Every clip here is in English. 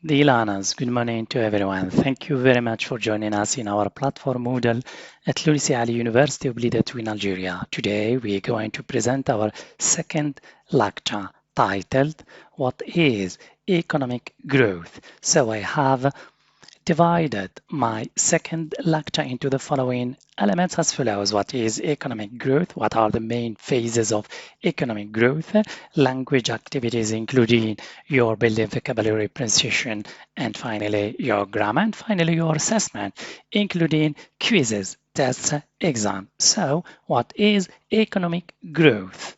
Dear learners, good morning to everyone. Thank you very much for joining us in our platform Moodle at Lucy Ali University of Blida in Algeria. Today we are going to present our second lecture titled What is Economic Growth? So I have divided my second lecture into the following elements as follows. What is economic growth? What are the main phases of economic growth? Language activities including your building vocabulary pronunciation, and finally your grammar, and finally your assessment including quizzes, tests, exam. So what is economic growth?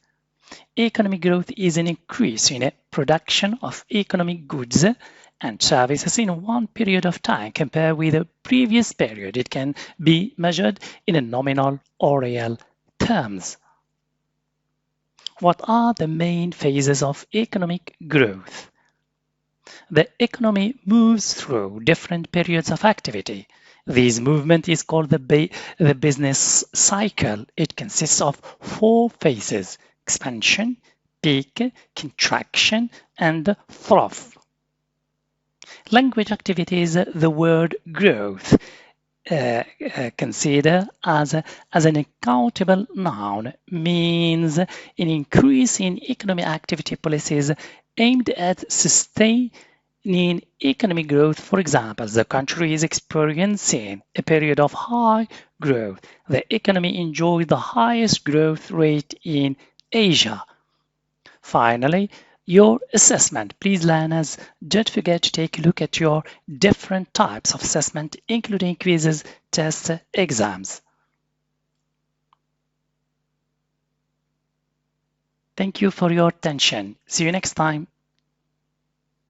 Economic growth is an increase in a production of economic goods and services in one period of time compared with the previous period. It can be measured in a nominal or real terms. What are the main phases of economic growth? The economy moves through different periods of activity. This movement is called the business cycle. It consists of four phases: expansion, peak, contraction, and trough. Language activities, the word growth, consider as an accountable noun, means an increase in economic activity policies aimed at sustaining economic growth. For example, the country is experiencing a period of high growth. The economy enjoys the highest growth rate in Asia. Finally, your assessment. Please, learners, don't forget to take a look at your different types of assessment, including quizzes, tests, exams. Thank you for your attention. See you next time.